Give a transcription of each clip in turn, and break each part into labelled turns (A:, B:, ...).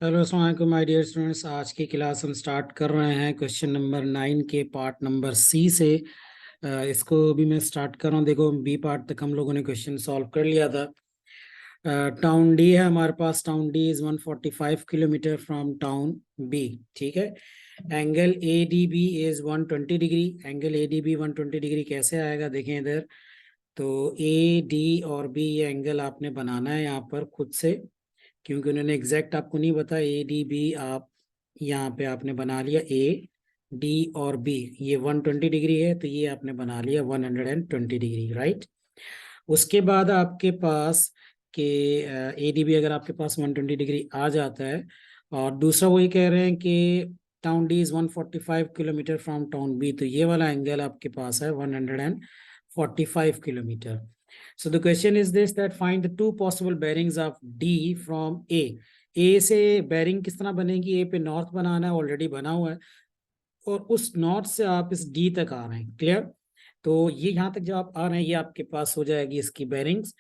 A: Hello अस्सलाम वालेकुम my dear students. आज की क्लास हम स्टार्ट कर रहे हैं क्वेश्चन नंबर 9 के पार्ट नंबर सी से। इसको भी मैं स्टार्ट कर रहा हूँ। देखो, बी पार्ट तक हम लोगों ने क्वेश्चन सॉल्व कर लिया था। टाउन डी है हमारे पास। Town D is 145 kilometre from town B. ठीक है। Angle A D B is 120 degree. Angle A D B 120 degree कैसे आएगा, देखें इधर। तो ए डी और बी ये एंगल आपने बनाना है यहाँ पर खुद से, क्योंकि उन्होंने एग्जैक्ट आपको नहीं बताया। ए डी बी आप यहाँ पे आपने बना लिया। ए डी और बी ये 120 डिग्री है, तो ये आपने बना लिया 120 डिग्री, राइट। उसके बाद आपके पास के ए डी बी अगर आपके पास 120 डिग्री आ जाता है, और दूसरा वही कह रहे हैं कि town D is 145 kilometre from town B, तो ये वाला एंगल आपके पास है 145 kilometre. So the question is this, that find the two possible bearings of D from A. A से bearing किस तरह बनेगी? A पे नॉर्थ बनाना है, ऑलरेडी बना हुआ है, और उस नॉर्थ से आप इस D तक आ रहे हैं। क्लियर? तो ये यहाँ तक जब आप आ रहे हैं, ये आपके पास हो जाएगी इसकी बेरिंग्स।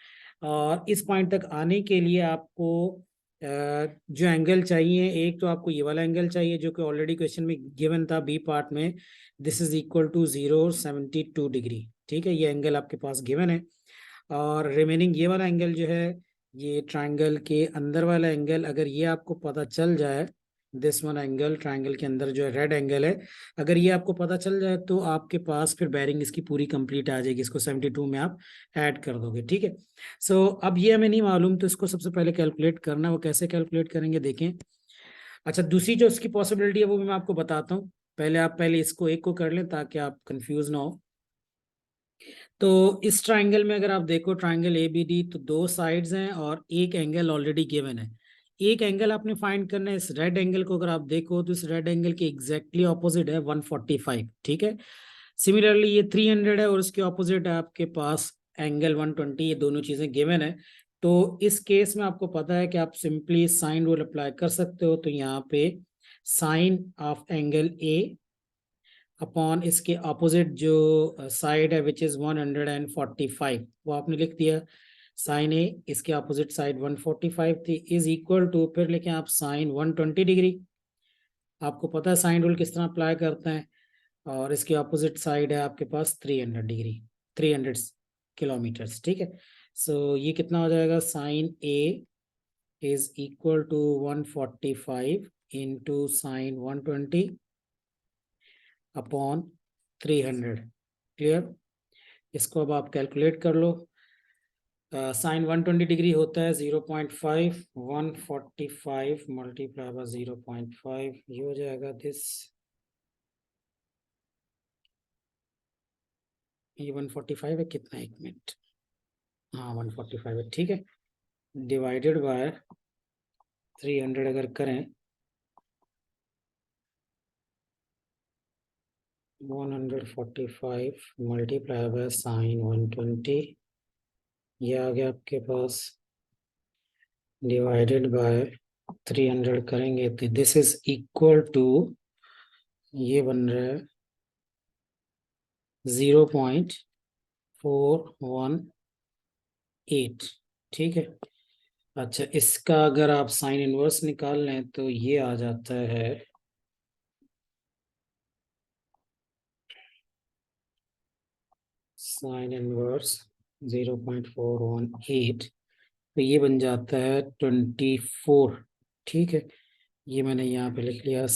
A: और इस पॉइंट तक आने के लिए आपको जो एंगल चाहिए, एक तो आपको ये वाला एंगल चाहिए जो कि ऑलरेडी क्वेश्चन में गिवन था बी पार्ट में। This is equal to 072 degree. ठीक है, ये एंगल आपके पास गिवन है। और रिमेनिंग ये वाला एंगल जो है, ये ट्रायंगल के अंदर वाला एंगल, अगर ये आपको पता चल जाए, दिस वन एंगल ट्रायंगल के अंदर जो है रेड एंगल है, अगर ये आपको पता चल जाए तो आपके पास फिर बेरिंग इसकी पूरी कंप्लीट आ जाएगी। इसको 72 में आप ऐड कर दोगे। ठीक है। सो अब ये हमें नहीं मालूम, तो इसको सबसे पहले कैलकुलेट करना है। वो कैसे कैलकुलेट करेंगे, देखें। अच्छा, दूसरी जो इसकी पॉसिबिलिटी है वो भी मैं आपको बताता हूँ। पहले आप इसको एक को कर लें ताकि आप कंफ्यूज ना हो। तो इस ट्राइंगल में अगर आप देखो, ट्राइंगल ए बी डी, तो दो साइड्स हैं और एक एंगल ऑलरेडी गिवन है। एक एंगल आपने फाइंड करना है। इस रेड एंगल को अगर आप देखो तो इस रेड एंगल के एग्जैक्टली ऑपोजिट है 145। ठीक है। सिमिलरली ये 300 है और उसके ऑपोजिट है आपके पास एंगल 120। ये दोनों चीजें गिवन है। तो इस केस में आपको पता है कि आप सिंपली साइन रूल अप्लाई कर सकते हो। तो यहाँ पे sine of angle A upon इसके अपोजिट जो साइड है विच इज 145, वो आपने लिख दिया। साइन ए इसके अपोजिट साइड 145 थी, इज इक्वल टू, फिर लिखें आप साइन 120 डिग्री। आपको पता है साइन रूल किस तरह अप्लाई करते हैं। और इसके अपोजिट साइड है आपके पास 300 डिग्री, 300 किलोमीटर्स। ठीक है। सो ये कितना हो जाएगा, sine A is equal to 145 into sine 120 upon 300। Clear? इसको अब आप कैलकुलेट कर लो। साइन 120 डिग्री होता है 0.5, 145 मल्टीप्लाई बाय 0.5, ये हो जाएगा दिस। ये 145 है कितना, एक मिनट, हाँ 145 है। ठीक है। डिवाइडेड बाय 300 अगर करें, 145 मल्टीप्लाई बाय साइन 120, ये आ गया आपके पास। डिवाइडेड बाय 300 करेंगे तो दिस इज इक्वल टू, ये बन रहा है 0.418। ठीक है। अच्छा, इसका अगर आप साइन इनवर्स निकाल लें तो ये आ जाता है साइन इनवर्स 0.418, तो ये बन जाता है 24। ठीक है। ये मैंने यहाँ पे लिख लिया।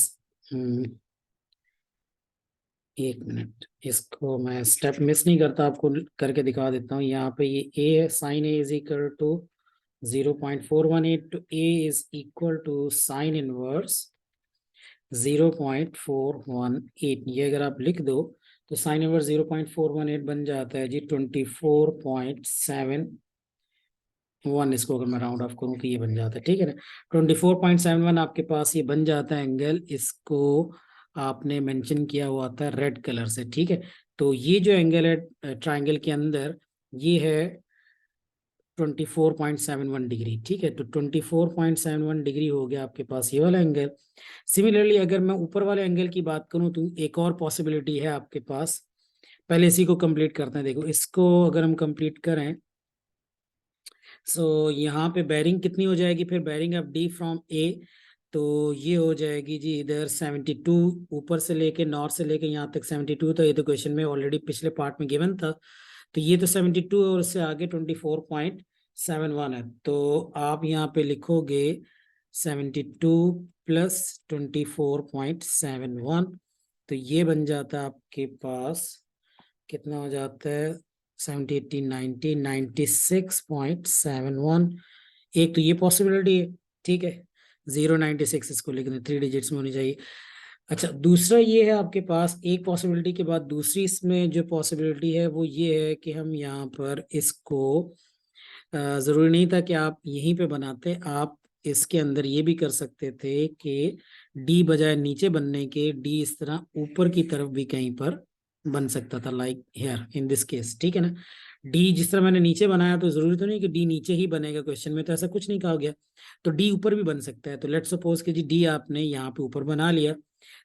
A: एक मिनट, इसको मैं स्टेप मिस नहीं करता, आपको करके दिखा देता हूँ। यहाँ पे ये ए है, sine A is equal to 0.418, तो A is equal to sine inverse 0.418। ये अगर आप लिख दो तो साइन इनवर्स 0.418 बन जाता है जी 24.71। इसको अगर मैं राउंड ऑफ करूँ तो ये बन जाता है। ठीक है ना। 24.71 आपके पास ये बन जाता है एंगल। इसको आपने मेंशन किया हुआ था रेड कलर से। ठीक है। तो ये जो एंगल है ट्राइंगल के अंदर, ये है 24.71 डिग्री। ठीक है। तो 24.71 डिग्री हो गया आपके पास ये वाला एंगल। सिमिलरली अगर मैं ऊपर वाले एंगल की बात करूं तो एक और पॉसिबिलिटी है आपके पास। पहले इसी को कंप्लीट करते हैं। देखो, इसको अगर हम कंप्लीट करें, सो यहाँ पे बेरिंग कितनी हो जाएगी, फिर बेरिंग ऑफ डी फ्रॉम ए, तो ये हो जाएगी जी इधर 72, ऊपर से लेके नॉर्थ से लेके यहाँ तक 72, तो ये तो क्वेश्चन में ऑलरेडी पिछले पार्ट में गिवन था। तो ये तो 72 और उससे आगे 24.71 है। तो आप यहाँ पे लिखोगे 72 प्लस 24.71, तो ये बन जाता है आपके पास, कितना हो जाता है 70 80 90 96.71। एक तो ये पॉसिबिलिटी है, ठीक है, 096 इसको लिखना 3 डिजिट्स में होनी चाहिए। अच्छा, दूसरा ये है आपके पास, एक पॉसिबिलिटी के बाद दूसरी इसमें जो पॉसिबिलिटी है वो ये है कि हम यहाँ पर इसको जरूरी नहीं था कि आप यहीं पे बनाते, आप इसके अंदर ये भी कर सकते थे कि डी बजाय नीचे बनने के डी इस तरह ऊपर की तरफ भी कहीं पर बन सकता था, like here in this case, ठीक है ना। डी जिस तरह मैंने नीचे बनाया, तो जरूरी तो नहीं कि डी नीचे ही बनेगा, क्वेश्चन में तो ऐसा कुछ नहीं कहा गया, तो डी ऊपर भी बन सकता है। तो लेट्स सपोज कि जी डी आपने यहाँ पे ऊपर बना लिया,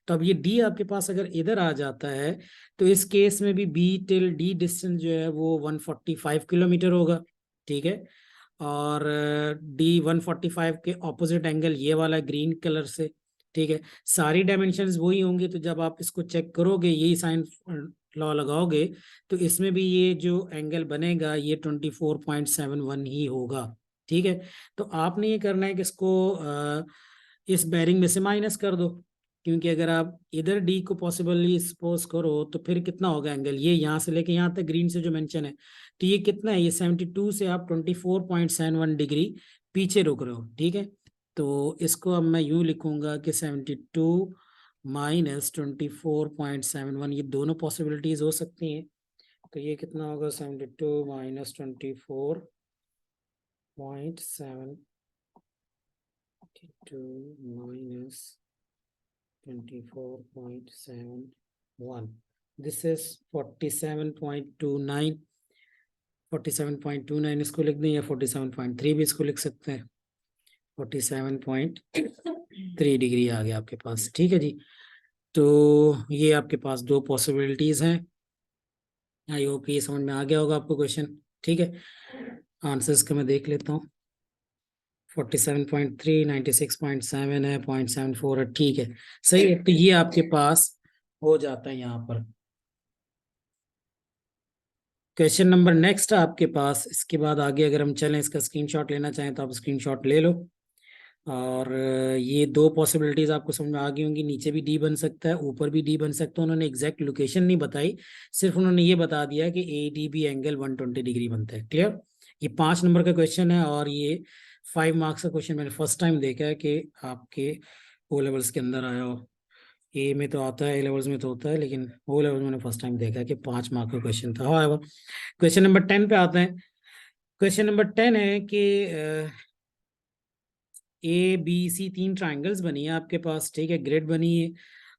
A: तो अब ये डी आपके पास अगर इधर आ जाता है, तो इस केस में भी बी टिल डी डिस्टेंस जो है वो 145 किलोमीटर होगा, ठीक है। और डी 145 के ऑपोजिट एंगल ये वाला ग्रीन कलर से, ठीक है। सारी डायमेंशंस वही होंगी, तो जब आप इसको चेक करोगे, यही साइन लॉ लगाओगे, तो इसमें भी ये जो एंगल बनेगा ये 24.71 ही होगा, ठीक है। तो आपने ये करना है कि इसको इस बेरिंग में से माइनस कर दो, क्योंकि अगर आप इधर डी को पॉसिबली सपोज करो तो फिर कितना होगा एंगल, ये यहाँ से लेके यहाँ तक ग्रीन से जो मेंशन है, तो ये कितना है, ये 72 से आप 24.71 डिग्री पीछे रुक रहे हो, ठीक है। तो इसको अब मैं यूं लिखूंगा कि 72 माइनस 24.71, ये दोनों पॉसिबिलिटीज हो सकती हैं। तो ये कितना होगा, 72 माइनस 24.7 2 minus 24.71, this is 47.29, 47.29 इसको लिख दें, या 47.3 भी इसको लिख सकते हैं, 47.3 डिग्री आ गया आपके पास, ठीक है जी। तो ये आपके पास दो पॉसिबिलिटीज हैं। आई होप ये समझ में आ गया होगा आपको क्वेश्चन, ठीक है। आंसर्स का मैं देख लेता हूँ, 47.3, 96.7 है, 0.74 है, ठीक है, सही है। तो ये आपके पास हो जाता है यहाँ पर। क्वेश्चन नंबर नेक्स्ट है आपके पास, इसके बाद आगे अगर हम चलें, इसका स्क्रीनशॉट लेना चाहें तो आप स्क्रीनशॉट ले लो। और ये दो पॉसिबिलिटीज आपको समझ में आ गई होंगी, नीचे भी डी बन सकता है, ऊपर भी डी बन सकता है। उन्होंने एग्जैक्ट लोकेशन नहीं बताई, सिर्फ उन्होंने ये बता दिया कि A D B angle 120 degree बनता है। क्लियर? ये 5 नंबर का क्वेश्चन है, और ये 5 मार्क्स का क्वेश्चन मैंने फर्स्ट टाइम देखा है कि आपके ओ लेवल्स के अंदर आया हो। ए में तो आता है, ए लेवल्स में तो होता है, लेकिन ओ लेवल में मैंने फर्स्ट टाइम देखा है कि 5 मार्क्स का क्वेश्चन था। हाँ, क्वेश्चन नंबर 10 पे आते हैं। क्वेश्चन नंबर 10 है कि ए बी सी 3 ट्राइंगल्स बनी है आपके पास, ठीक है, ग्रिड बनी है।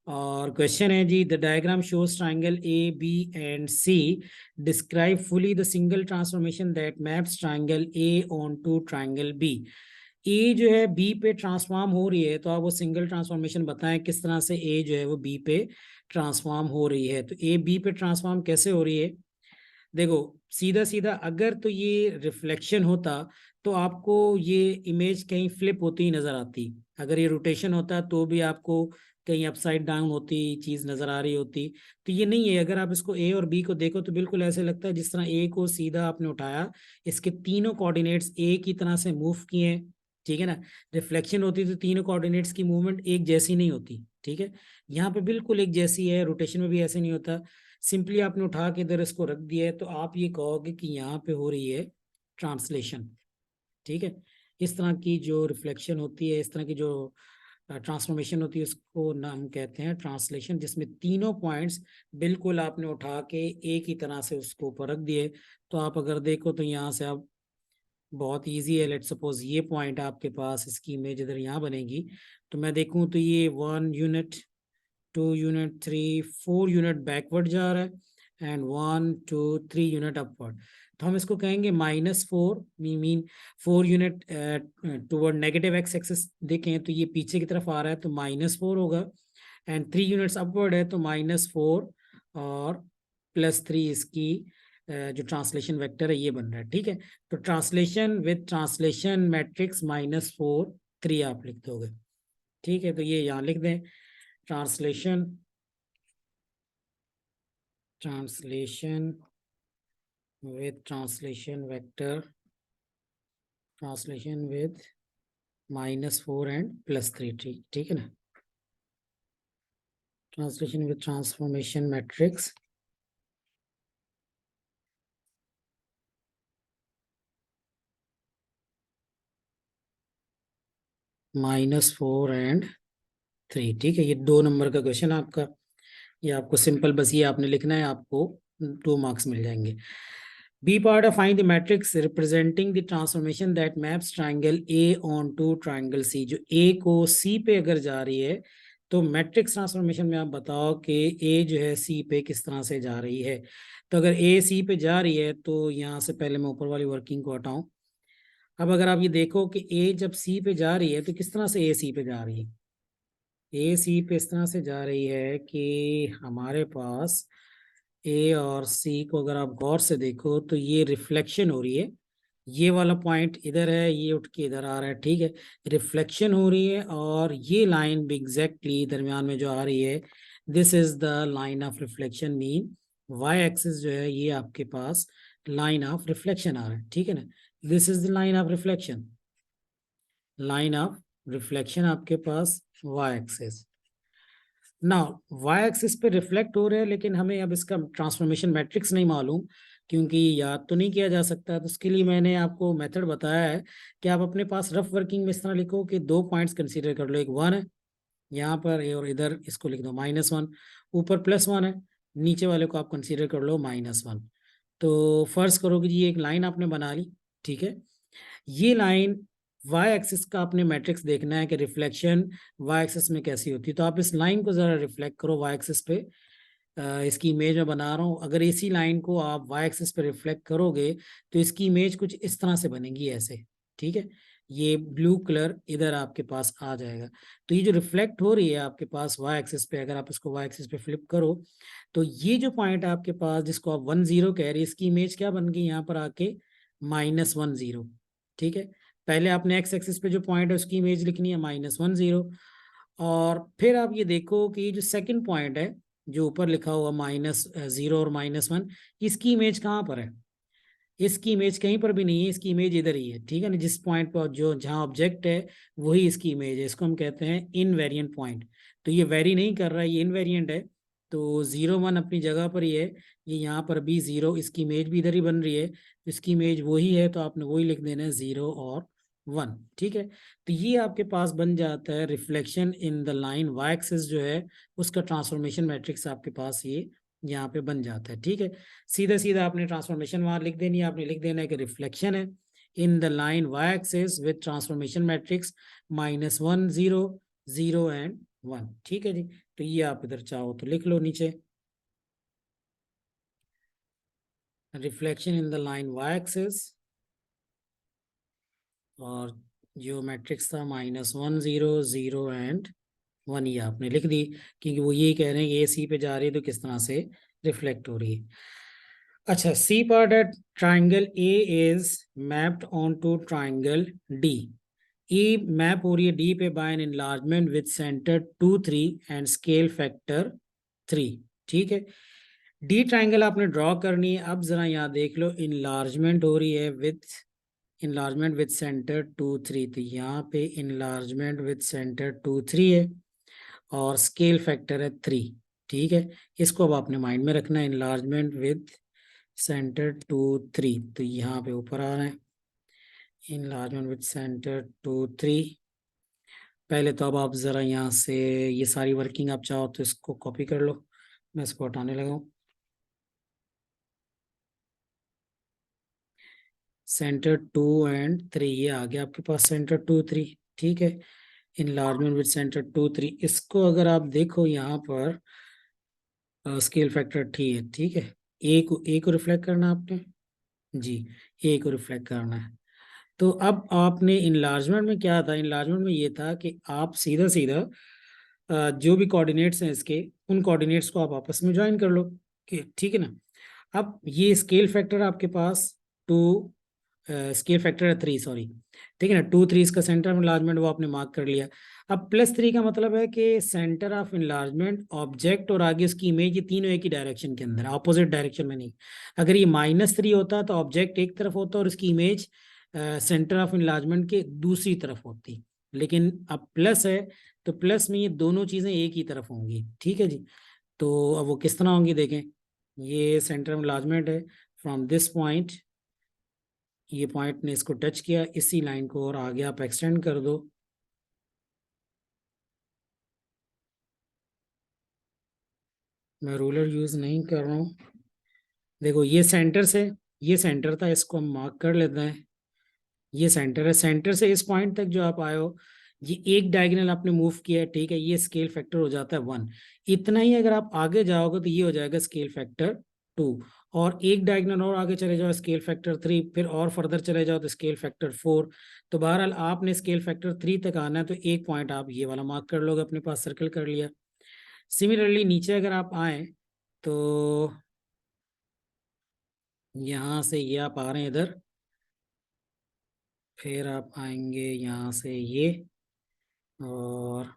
A: और क्वेश्चन है जी, the diagram shows triangle A B and C, describe fully the single transformation that maps triangle A onto triangle B. A जो है बी पे ट्रांसफॉर्म हो रही है, तो आप वो सिंगल ट्रांसफॉर्मेशन बताएं किस तरह से ए जो है वो बी पे ट्रांसफॉर्म हो रही है। तो ए बी पे ट्रांसफॉर्म कैसे हो रही है, देखो सीधा सीधा अगर तो ये रिफ्लेक्शन होता तो आपको ये इमेज कहीं फ्लिप होती ही नजर आती, अगर ये रोटेशन होता तो भी आपको कहीं अपसाइड डाउन होती चीज नजर आ रही होती। तो ये नहीं है, अगर आप इसको ए और बी को देखो तो बिल्कुल ऐसे लगता है जिस तरह ए को सीधा आपने उठाया, इसके तीनों कोऑर्डिनेट्स ए की तरह से मूव किए, ठीक है ना। रिफ्लेक्शन होती तो तीनों कोऑर्डिनेट्स की मूवमेंट एक जैसी नहीं होती, ठीक है। यहाँ पे बिल्कुल एक जैसी है, रोटेशन में भी ऐसे नहीं होता। सिंपली आपने उठा के इधर इसको रख दिया है, तो आप ये कहोगे कि यहाँ पे हो रही है ट्रांसलेशन, ठीक है। इस तरह की जो रिफ्लेक्शन होती है, इस तरह की जो ट्रांसफॉर्मेशन होती है, उसको नाम कहते हैं ट्रांसलेशन, जिसमें तीनों पॉइंट्स बिल्कुल आपने उठा के एक ही तरह से उसको ऊपर रख दिए। तो आप अगर देखो तो यहाँ से आप बहुत इजी है, लेट सपोज ये पॉइंट आपके पास, इसकी इमेज इधर यहाँ बनेगी, तो मैं देखूँ तो ये 1 यूनिट 2 यूनिट 3 4 यूनिट बैकवर्ड जा रहा है, एंड 1 2 3 यूनिट अपवर्ड। तो हम इसको कहेंगे -4, mean 4 unit toward negative x axis देखें तो ये पीछे की तरफ आ रहा है, तो -4 होगा, एंड 3 यूनिट्स अपवर्ड है तो -4 और +3 इसकी जो ट्रांसलेशन वेक्टर है ये बन रहा है, ठीक है। तो ट्रांसलेशन विद ट्रांसलेशन मैट्रिक्स -4 3 आप लिख दोगे, ठीक है, तो ये यहाँ लिख दें, translation with translation vector, translation with -4 and +3, ठीक है ना। Translation with transformation matrix -4 and 3, ठीक है। ये 2 नंबर का क्वेश्चन आपका, ये आपको सिंपल बस ये आपने लिखना है, आपको 2 मार्क्स मिल जाएंगे। B part of find the matrix representing the transformation that maps triangle A onto triangle C. जो ए को सी पे अगर जा रही है तो मैट्रिक्स ट्रांसफॉर्मेशन में आप बताओ कि ए जो है सी पे किस तरह से जा रही है। तो अगर ए सी पे जा रही है तो यहाँ से पहले मैं ऊपर वाली वर्किंग को हटाऊं। अब अगर आप ये देखो कि ए जब सी पे जा रही है तो किस तरह से ए सी पे जा रही है। ए सी पे इस तरह से जा रही है कि हमारे पास ए और सी को अगर आप गौर से देखो तो ये रिफ्लेक्शन हो रही है। ये वाला पॉइंट इधर है, ये उठ के इधर आ रहा है, ठीक है। रिफ्लेक्शन हो रही है और ये लाइन भी एग्जैक्टली दरमियान में जो आ रही है, this is the line of reflection. Mean y axis जो है ये आपके पास लाइन ऑफ रिफ्लेक्शन आ रहा है, ठीक है ना। This is the line of reflection, line of reflection आपके पास वाई एक्सिस। ना वाई एक्सिस पे रिफ्लेक्ट हो रहे हैं, लेकिन हमें अब इसका ट्रांसफॉर्मेशन मैट्रिक्स नहीं मालूम, क्योंकि याद तो नहीं किया जा सकता। तो उसके लिए मैंने आपको मेथड बताया है कि आप अपने पास रफ वर्किंग में इस तरह लिखो कि 2 पॉइंट्स कंसीडर कर लो। एक 1 है यहाँ पर, और इधर इसको लिख दो -1, ऊपर +1 है, नीचे वाले को आप कंसीडर कर लो -1। तो फर्ज करो कि जी एक लाइन आपने बना ली, ठीक है। ये लाइन वाई एक्सिस का आपने मैट्रिक्स देखना है कि रिफ्लेक्शन वाई एक्सिस में कैसी होती है। तो आप इस लाइन को जरा रिफ्लेक्ट करो वाई एक्सिस पे। इसकी इमेज में बना रहा हूँ। अगर इसी लाइन को आप वाई एक्सिस पे रिफ्लेक्ट करोगे तो इसकी इमेज कुछ इस तरह से बनेगी, ऐसे, ठीक है। ये ब्लू कलर इधर आपके पास आ जाएगा। तो ये जो रिफ्लेक्ट हो रही है आपके पास वाई एक्सिस पे, अगर आप इसको वाई एक्सिस पे फ्लिप करो तो ये जो पॉइंट है आपके पास जिसको आप 10 कह रही है, इसकी इमेज क्या बन गई यहाँ पर आके -10, ठीक है। पहले आपने एक्स एक्सिस पे जो पॉइंट है उसकी इमेज लिखनी है -10, और फिर आप ये देखो कि ये जो सेकंड पॉइंट है जो ऊपर लिखा हुआ -0 और -1, इसकी इमेज कहाँ पर है। इसकी इमेज कहीं पर भी नहीं है, इसकी इमेज इधर ही है, ठीक है ना। जिस पॉइंट पर जो जहाँ ऑब्जेक्ट है वही इसकी इमेज है। इसको हम कहते हैं इनवेरिएंट पॉइंट। तो ये वेरी नहीं कर रहा है, ये इनवेरिएंट है। तो 0 1 अपनी जगह पर ही है, ये यहाँ पर भी 0, इसकी इमेज भी इधर ही बन रही है, इसकी इमेज वही है, तो आपने वही लिख देना है 0 और 1, ठीक है। तो ये आपके पास बन जाता है reflection in the line y axis जो है उसका ट्रांसफॉर्मेशन मैट्रिक्स आपके पास ये यहाँ पे बन जाता है, ठीक है। सीधा सीधा आपने ट्रांसफॉर्मेशन वहां लिख देनी है। आपने लिख देना है कि रिफ्लेक्शन है in the line y axis with transformation matrix -1 0 0 and 1, ठीक है जी। तो ये आप इधर चाहो तो लिख लो नीचे, reflection in the line y axis, और जो मैट्रिक्स था -1 0 0 एंड 1, ये आपने लिख दी, क्योंकि वो यही कह रहे हैं कि ए सी पे जा रही है तो किस तरह से रिफ्लेक्ट हो रही है। अच्छा, C part at triangle A is mapped onto triangle D. E map हो रही है डी पे by an enlargement with centre 2 3 and scale factor 3, ठीक है। डी ट्राइंगल आपने ड्रॉ करनी है। अब जरा यहाँ देख लो, इनलार्जमेंट हो रही है विद इनलार्जमेंट विद सेंटर 2 3, तो यहाँ पे इनलार्जमेंट विद सेंटर 2 3 है और स्केल फैक्टर है 3, ठीक है। इसको अब आपने माइंड में रखना है, इनलार्जमेंट विद सेंटर 2 3, तो यहाँ पे ऊपर आ रहे हैं इनलार्जमेंट विद सेंटर 2 3। पहले तो अब आप जरा यहाँ से ये सारी वर्किंग आप चाहो तो इसको कॉपी कर लो, मैं इसको हटाने लगा हूँ। सेंटर 2 एंड 3 ये आ गया आपके पास, सेंटर 2 3, ठीक है। इनलार्जमेंट विद सेंटर 2 3, इसको अगर आप देखो यहाँ पर स्केल फैक्टर ठीक है, ठीक है। ए को रिफ्लेक्ट करना आपने, जी, ए को रिफ्लेक्ट करना है। तो अब आपने इनलार्जमेंट में क्या था, इनलार्जमेंट में ये था कि आप सीधा सीधा जो भी कोऑर्डिनेट्स हैं इसके, उन कोऑर्डिनेट्स को आप आपस में ज्वाइन कर लो, ठीक है ना। अब ये स्केल फैक्टर आपके पास 2, स्केल फैक्टर है 3, सॉरी, ठीक है ना। 2 3 इसका सेंटर ऑफ इनलार्जमेंट वो आपने मार्क कर लिया। अब +3 का मतलब है कि सेंटर ऑफ इनलार्जमेंट, ऑब्जेक्ट और आगे उसकी इमेज, ये तीनों एक ही डायरेक्शन के अंदर, अपोजिट डायरेक्शन में नहीं। अगर ये -3 होता तो ऑब्जेक्ट एक तरफ होता और उसकी इमेज सेंटर ऑफ इनलार्जमेंट के दूसरी तरफ होती, लेकिन अब प्लस है तो प्लस में ये दोनों चीजें एक ही तरफ होंगी। ठीक है जी। तो अब वो किस तरह होंगी देखें। ये सेंटर ऑफ इनलार्जमेंट है फ्रॉम दिस पॉइंट, ये पॉइंट ने इसको टच किया, इसी लाइन को और आगे आप एक्सटेंड कर दो। मैं रूलर यूज नहीं कर रहा हूँ। देखो ये सेंटर से, ये सेंटर था, इसको हम मार्क कर लेते हैं। ये सेंटर है, सेंटर से इस पॉइंट तक जो आप आए हो, ये एक डायगोनल आपने मूव किया है, ठीक है, ये स्केल फैक्टर हो जाता है 1। इतना ही अगर आप आगे जाओगे तो ये हो जाएगा स्केल फैक्टर 2, और एक डायगोनल और आगे चले जाओ स्केल फैक्टर 3, फिर और फर्दर चले जाओ तो स्केल फैक्टर 4। तो बहरहाल आपने स्केल फैक्टर 3 तक आना है, तो एक पॉइंट आप ये वाला मार्क कर लोगे, अपने पास सर्कल कर लिया। सिमिलरली नीचे अगर आप आए तो यहाँ से ये आप आ रहे हैं इधर, फिर आप आएंगे यहाँ से ये, और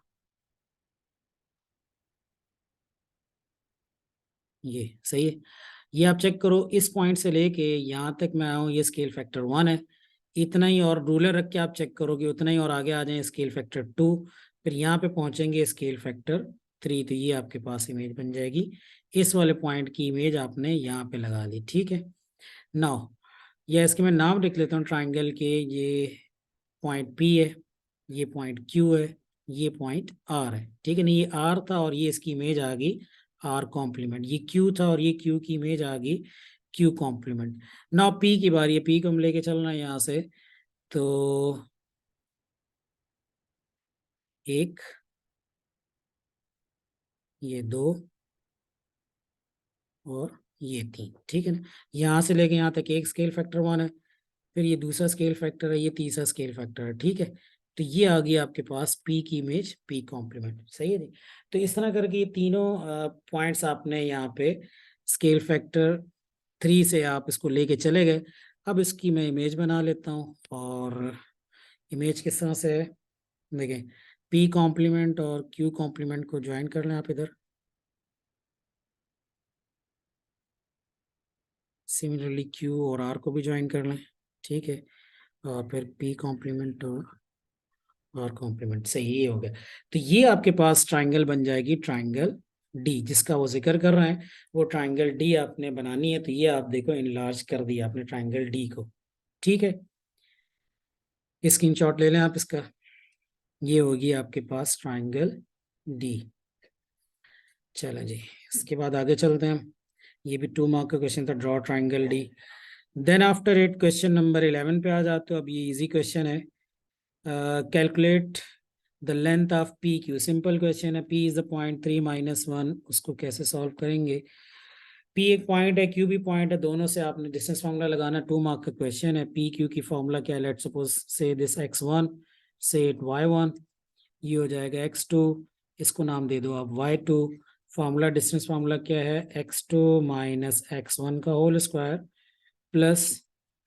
A: ये सही है। ये आप चेक करो, इस पॉइंट से लेके यहाँ तक मैं आया हूँ, ये स्केल फैक्टर 1 है। इतना ही और रूलर रख के आप चेक करोगे, उतना ही और आगे आ जाए स्केल फैक्टर 2, फिर यहाँ पे पहुंचेंगे स्केल फैक्टर 3, तो ये आपके पास इमेज बन जाएगी। इस वाले पॉइंट की इमेज आपने यहाँ पे लगा ली। ठीक है। नाउ ये इसके मैं नाम लिख लेता हूँ ट्राइंगल के। ये पॉइंट P है, ये पॉइंट Q है, ये पॉइंट R है। ठीक है ना। ये R था और ये इसकी इमेज आ गई R कॉम्प्लीमेंट। ये Q था और ये Q की इमेज आ गई Q कॉम्प्लीमेंट। नाउ P की बारी है, P को हम लेके चलना है यहाँ से। तो एक, ये दो, और ये 3। ठीक है ना। यहाँ से लेके यहाँ तक एक स्केल फैक्टर 1 है, फिर ये दूसरा स्केल फैक्टर है, ये तीसरा स्केल फैक्टर है। ठीक है। तो ये आ गई आपके पास P की इमेज P कॉम्प्लीमेंट। सही है जी। तो इस तरह करके ये तीनों पॉइंट्स आपने यहाँ पे स्केल फैक्टर 3 से आप इसको लेके चले गए। अब इसकी मैं इमेज बना लेता हूँ, और इमेज किस तरह से है देखें। P कॉम्प्लीमेंट और Q कॉम्प्लीमेंट को ज्वाइन कर लें आप इधर। सिमिलरली Q और R को भी ज्वाइन कर लें। ठीक है। और फिर P कॉम्प्लीमेंट और कॉम्प्लीमेंट, सही ये हो गया। तो ये आपके पास ट्राइंगल बन जाएगी, ट्राइंगल डी, जिसका वो जिक्र कर रहे हैं। वो ट्राइंगल डी आपने बनानी है। तो ये आप देखो इनलार्ज कर दिया आपने ट्राइंगल डी को। ठीक है। स्क्रीनशॉट ले लें आप इसका। ये होगी आपके पास ट्राइंगल डी। चलो जी, इसके बाद आगे चलते हैं। ये भी 2 मार्क का क्वेश्चन था, draw triangle D. Then after it question number 11 पे आ जाते हो। अब ये इजी क्वेश्चन है। Calculate the length of P Q. Simple question है। पी इज द पॉइंट 3 - 1, उसको कैसे सॉल्व करेंगे। पी एक पॉइंट है, क्यू भी पॉइंट है, दोनों से आपने डिस्टेंस फार्मूला लगाना। 2 मार्क का क्वेश्चन है। पी क्यू की फार्मूला क्या है, लेट सपोज से दिस x1, से इट y1, ये हो जाएगा x2, इसको नाम दे दो आप y2। फार्मूला, डिस्टेंस फार्मूला क्या है, x2 - x1 का whole square plus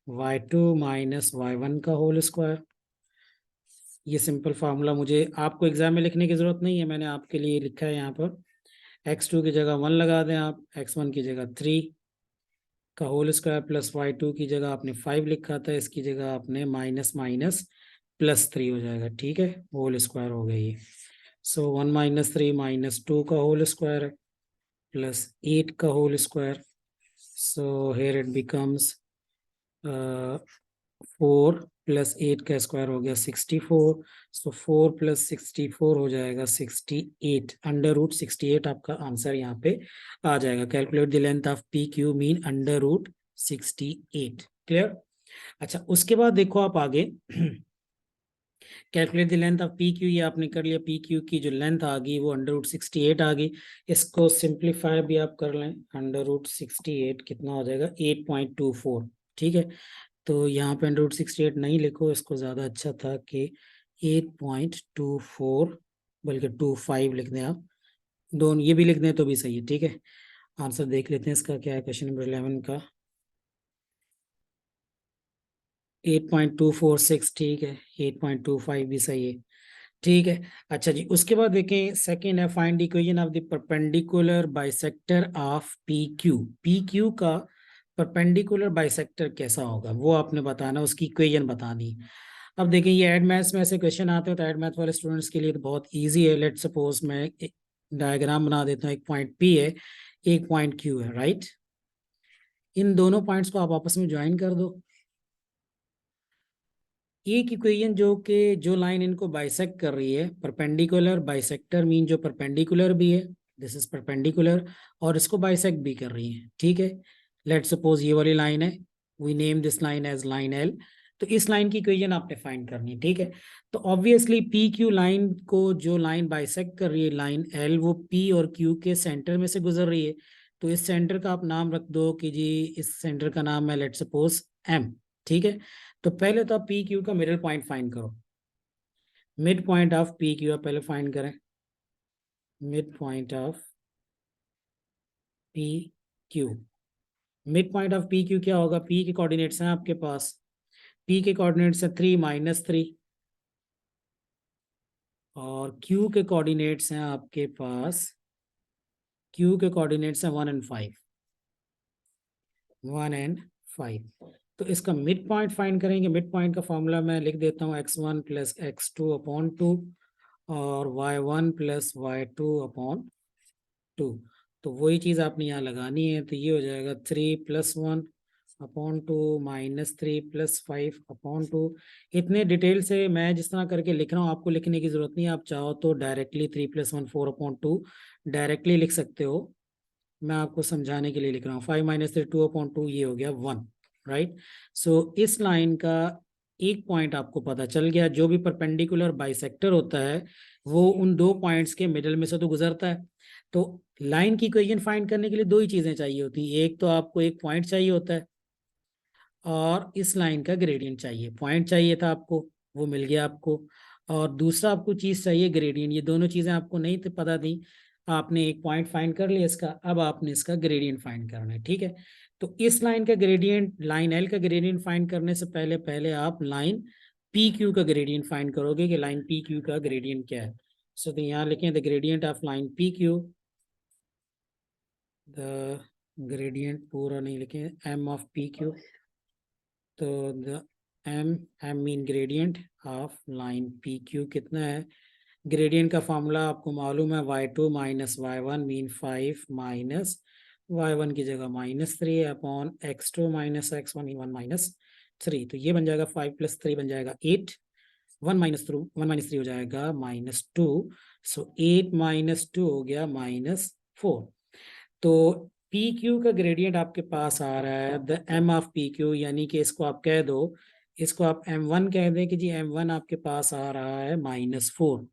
A: y2 - y1 का होल स्क्वायर। ये सिंपल फार्मूला मुझे आपको एग्जाम में लिखने की जरूरत नहीं है, मैंने आपके लिए लिखा है यहाँ पर। x2 की जगह 1 लगा दें आप, x1 की जगह 3 का होल स्क्वायर प्लस y2 की जगह आपने 5 लिखा था, इसकी जगह आपने माइनस माइनस +3 हो जाएगा। ठीक है। होल स्क्वायर हो गया ये। सो 1 - 3 - 2 का होल स्क्वायर है प्लस 8 का whole square. So here it becomes 4 + 8 का स्क्वायर हो गया 64। सो 4 + 64 हो जाएगा 68। √68 आपका आंसर यहाँ पे आ जाएगा। Calculate the length of P Q mean √68। Clear. अच्छा, उसके बाद देखो आप आगे calculate the length of P Q, ये आपने कर लिया। पी क्यू की जो लेंथ आ गई वो √68 आ गई। इसको सिंप्लीफाई भी आप कर लें। √68 कितना हो जाएगा, 8.24। ठीक है। तो यहाँ पे √68 नहीं लिखो, इसको ज़्यादा अच्छा था कि 8.24, बल्कि 25 लिख दें आप। दोनों ये भी लिख दें तो भी सही है। ठीक है। आंसर देख लेते हैं इसका क्या है, क्वेश्चन नंबर 11 का। 8.246 ठीक है, 8.25 भी सही है, ठीक है। अच्छा जी, उसके बाद देखें सेकंड है, find equation of the perpendicular bisector of P Q. P Q का परपेंडिकुलर बाइसेक्टर कैसा होगा वो आपने बताना, उसकी इक्वेशन बतानी। अब देखिए ये एड मैथ्स में ऐसे क्वेश्चन आते हैं तो एड मैथ वाले स्टूडेंट्स के लिए तो बहुत इजी है। लेट सपोज मैं एक डायग्राम बना देता हूँ, एक पॉइंट पी है, एक पॉइंट क्यू है, राइट। इन दोनों पॉइंट्स को आप आपस में ज्वाइन कर दो। एक इक्वेशन जो लाइन इनको बाइसेक्ट कर रही है, परपेंडिकुलर बाइसेक्टर मीन जो परपेंडिकुलर भी है, दिस इज परपेंडिकुलर, और इसको बाइसेक्ट भी कर रही है, ठीक है। लेट सपोज ये वाली लाइन है, we name this line as line L. तो इस लाइन की इक्वेशन आपने फाइंड करनी है, ठीक है। तो ऑब्वियसली पी क्यू लाइन को जो लाइन बाइसेक्ट कर रही है लाइन एल, वो पी और क्यू के सेंटर में से गुजर रही है। तो इस सेंटर का आप नाम रख दो कि जी इस सेंटर का नाम है लेट सपोज एम, ठीक है। तो पहले तो आप पी क्यू का मिडिल पॉइंट फाइंड करो। Mid point of P Q आप पहले फाइंड करें। Mid point of P Q, mid point of P Q क्या होगा? पी के कोऑर्डिनेट्स हैं आपके पास, पी के कोऑर्डिनेट्स है 3 - 3, और क्यू के कोऑर्डिनेट्स हैं आपके पास, क्यू के कोऑर्डिनेट्स हैं 1 और 5, 1 और 5। तो इसका मिड पॉइंट फाइंड करेंगे। मिड पॉइंट का फॉर्मूला मैं लिख देता हूँ, x1 + x2/2 और y1 + y2/2। तो वही चीज आपने यहाँ लगानी है। तो ये हो जाएगा 3+1/2 -3+5/2। इतने डिटेल से मैं जिस तरह करके लिख रहा हूँ आपको लिखने की जरूरत नहीं है। आप चाहो तो डायरेक्टली 3+1 4/2 डायरेक्टली लिख सकते हो। मैं आपको समझाने के लिए लिख रहा हूँ। 5 - 3 2/2, ये हो गया 1, राइट। सो इस लाइन का एक पॉइंट आपको पता चल गया। जो भी परपेंडिकुलर बाइसेक्टर होता है वो उन दो पॉइंट्स के मिडल में से तो गुजरता है। तो लाइन की इक्वेशन फाइंड करने के लिए दो ही चीजें चाहिए होती है, एक तो आपको एक पॉइंट चाहिए होता है और इस लाइन का ग्रेडियंट चाहिए। पॉइंट चाहिए था आपको, वो मिल गया आपको, और दूसरा आपको चीज चाहिए ग्रेडियंट। ये दोनों चीजें आपको नहीं थी पता थी, आपने एक पॉइंट फाइंड कर लिया इसका, अब आपने इसका ग्रेडियंट फाइंड करना है, ठीक है। तो इस लाइन का ग्रेडियंट, लाइन एल का ग्रेडियंट फाइंड करने से पहले पहले आप लाइन पी क्यू का ग्रेडियंट फाइंड करोगे कि लाइन पी क्यू का ग्रेडियंट क्या है। सो तो यहाँ लिखें the gradient of line P Q, the gradient पूरा नहीं लिखें, एम ऑफ पी क्यू। तो the m mean gradient of line P Q कितना है? ग्रेडियंट का फॉर्मूला आपको मालूम है, y2 - y1 mean 5 minus y1 की जगह -3 अपॉन x2 - x1 1 - 3। तो ये बन जाएगा 5 + 3 बन जाएगा 8, 1 - 3 हो जाएगा -2। सो 8 - 2 हो गया -4। तो पी क्यू का ग्रेडियंट आपके पास आ रहा है the m of P Q, यानी कि इसको आप कह दो, इसको आप m1 कह दें कि जी m1 आपके पास आ रहा है -4।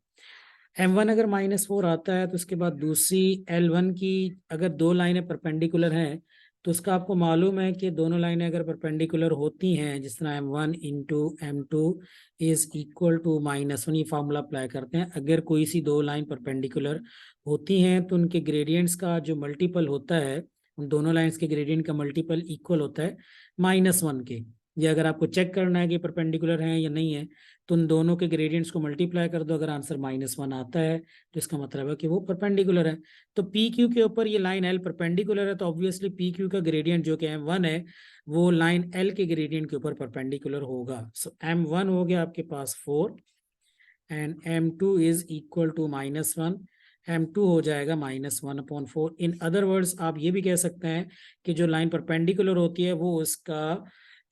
A: m1 अगर -4 आता है तो उसके बाद दूसरी L1 की अगर दो लाइनें परपेंडिकुलर हैं तो उसका आपको मालूम है कि दोनों लाइनें अगर परपेंडिकुलर होती हैं, जिस तरह m1 × m2 is equal to -1, ये फार्मूला अप्लाई करते हैं। अगर कोई सी दो लाइन परपेंडिकुलर होती हैं तो उनके ग्रेडियंट्स का जो मल्टीपल होता है, उन दोनों लाइंस के ग्रेडियंट का मल्टीपल इक्वल होता है -1 के। या अगर आपको चेक करना है कि परपेंडिकुलर हैं या नहीं है तो उन दोनों के ग्रेडियंट्स को मल्टीप्लाई कर दो। अगर आंसर -1 आता है तो इसका मतलब है कि वो परपेंडिकुलर है। तो पी क्यू के ऊपर ये लाइन एल परपेंडिकुलर है, तो ऑब्वियसली पी क्यू का ग्रेडियंट जो कि m1 है वो लाइन एल के ग्रेडियंट के ऊपर परपेंडिकुलर होगा। सो m1 हो गया आपके पास 4 and m2 is equal to -1, m2 हो जाएगा -1/4। इन अदर वर्ड्स आप ये भी कह सकते हैं कि जो लाइन परपेंडिकुलर होती है वो उसका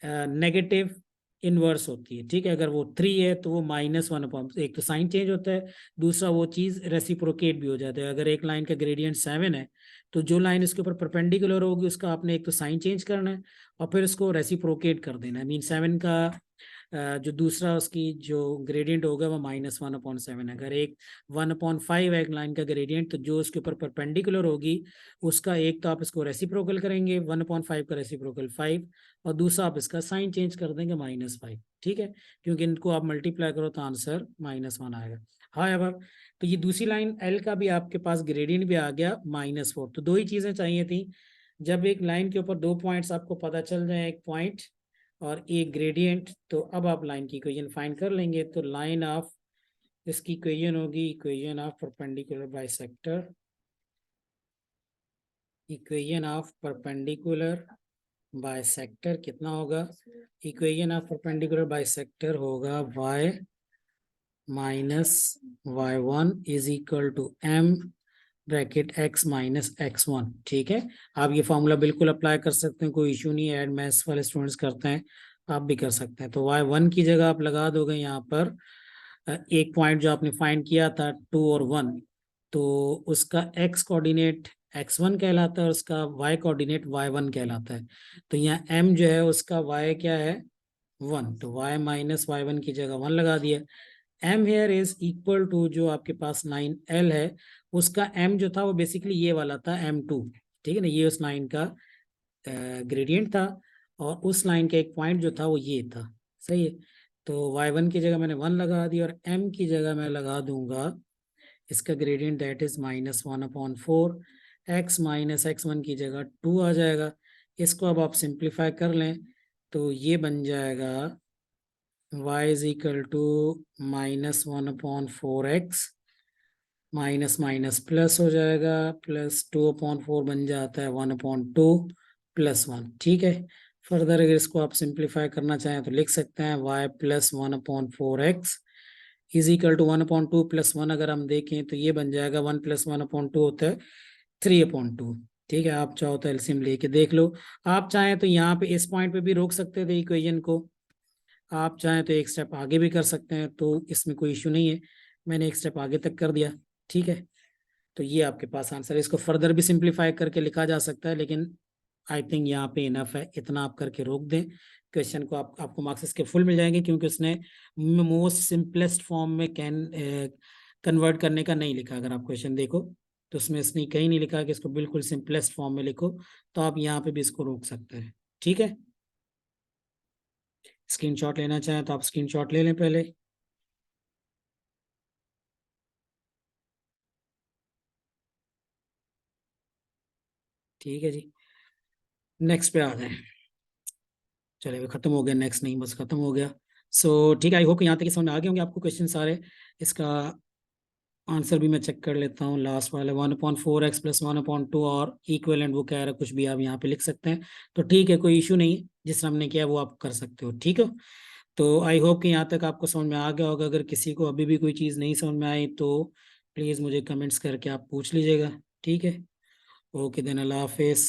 A: नेगेटिव इनवर्स होती है, ठीक है। अगर वो 3 है तो वो -1, एक तो साइन चेंज होता है, दूसरा वो चीज रेसिप्रोकेट भी हो जाता है। अगर एक लाइन का ग्रेडियंट 7 है तो जो लाइन इसके ऊपर परपेंडिकुलर होगी उसका आपने एक तो साइन चेंज करना है और फिर उसको रेसिप्रोकेट कर देना है। मीन 7 का जो दूसरा उसकी जो ग्रेडियंट होगा वो -1/7 है। अगर एक 1/5 एक लाइन का ग्रेडियंट, तो जो उसके ऊपर परपेंडिकुलर होगी उसका एक तो आप इसको रेसिप्रोकल करेंगे 1/5 का रेसिप्रोकल 5, और दूसरा आप इसका साइन चेंज कर देंगे -5, ठीक है। क्योंकि इनको आप मल्टीप्लाई करो तो आंसर -1 आएगा। हाँ, तो ये दूसरी लाइन एल का भी आपके पास ग्रेडियंट भी आ गया -4। तो दो ही चीजें चाहिए थी। जब एक लाइन के ऊपर दो पॉइंट्स आपको पता चल जाए, एक पॉइंट और एक ग्रेडियंट। तो अब आप लाइन की इक्वेशन फाइंड कर लेंगे। तो लाइन ऑफ इसकी इक्वेशन होगी equation of perpendicular bisector, equation of perpendicular bisector कितना होगा, इक्वेशन ऑफ परपेंडिकुलर बाइसेक्टर होगा y minus y1 is equal to m bracket x minus x1। ठीक है, आप ये फॉर्मूला बिल्कुल अप्लाई कर सकते हैं, कोई इशू नहीं है। एड मैथ्स वाले स्टूडेंट्स करते हैं, आप भी कर सकते हैं। तो y1 की जगह आप लगा दोगे यहाँ पर एक पॉइंट जो आपने फाइंड किया था 2 और 1, तो उसका x कोऑर्डिनेट x1 कहलाता है और उसका y कोऑर्डिनेट y1 कहलाता है। तो यहाँ m जो है उसका y क्या है 1, तो y माइनस y1 की जगह 1 लगा दिया। m here is equal to जो आपके पास 9l है, उसका m जो था वो बेसिकली ये वाला था m2। ठीक है ना, ये उस लाइन का ग्रेडियंट था और उस लाइन का एक पॉइंट जो था वो ये था। सही है, तो y1 की जगह मैंने 1 लगा दी और m की जगह मैं लगा दूंगा इसका gradient that is -1/4। x minus x1 की जगह 2 आ जाएगा। इसको अब आप सिंप्लीफाई कर लें तो ये बन जाएगा y is equal to -1/4x minus minus plus हो जाएगा, प्लस 2/4 बन जाता है 1/2 प्लस 1। ठीक है, फर्दर अगर इसको आप सिंप्लीफाई करना चाहें तो लिख सकते हैं y plus 1/4x is equal to 1/2 plus 1। अगर हम देखें तो ये बन जाएगा 1 प्लस 1/2 होता है 3/2। ठीक है, आप चाहो तो एलसीएम लेके देख लो। आप चाहें तो यहाँ पे इस पॉइंट पे भी रोक सकते थे इक्वेशन को, आप चाहें तो एक स्टेप आगे भी कर सकते हैं, तो इसमें कोई इशू नहीं है। मैंने एक स्टेप आगे तक कर दिया। ठीक है, तो ये आपके पास आंसर है। इसको फर्दर भी सिंप्लीफाई करके लिखा जा सकता है, लेकिन आई थिंक यहाँ पे इनफ है, इतना आप करके रोक दें क्वेश्चन को। आपको मार्क्स इसके फुल मिल जाएंगे, क्योंकि उसने मोस्ट सिंपलेस्ट फॉर्म में कैन कन्वर्ट करने का नहीं लिखा। अगर आप क्वेश्चन देखो तो उसमें इसने कहीं नहीं लिखा कि इसको बिल्कुल सिंपलेस्ट फॉर्म में लिखो, तो आप यहाँ पे भी इसको रोक सकते हैं। ठीक है, स्क्रीनशॉट लेना चाहें तो आप स्क्रीनशॉट ले लें पहले। ठीक है जी, नेक्स्ट पे आ जाए। चलिए खत्म हो गया, नेक्स्ट नहीं बस खत्म हो गया। सो ठीक है, आई होप यहाँ तक समझ में आ गए होंगे आपको क्वेश्चन सारे। इसका आंसर भी मैं चेक कर लेता हूँ। लास्ट वाले 1/4x प्लस 1/2 और इक्विवेलेंट वो कह रहा है, कुछ भी आप यहाँ पे लिख सकते हैं। तो ठीक है, कोई इशू नहीं है, जिस तरह हमने किया वो आप कर सकते हो। ठीक है, तो आई होप कि यहाँ तक आपको समझ में आ गया होगा। अगर किसी को अभी भी कोई चीज़ नहीं समझ में आई तो प्लीज़ मुझे कमेंट्स करके आप पूछ लीजिएगा। ठीक है, ओके देन, अल्लाह हाफिज़।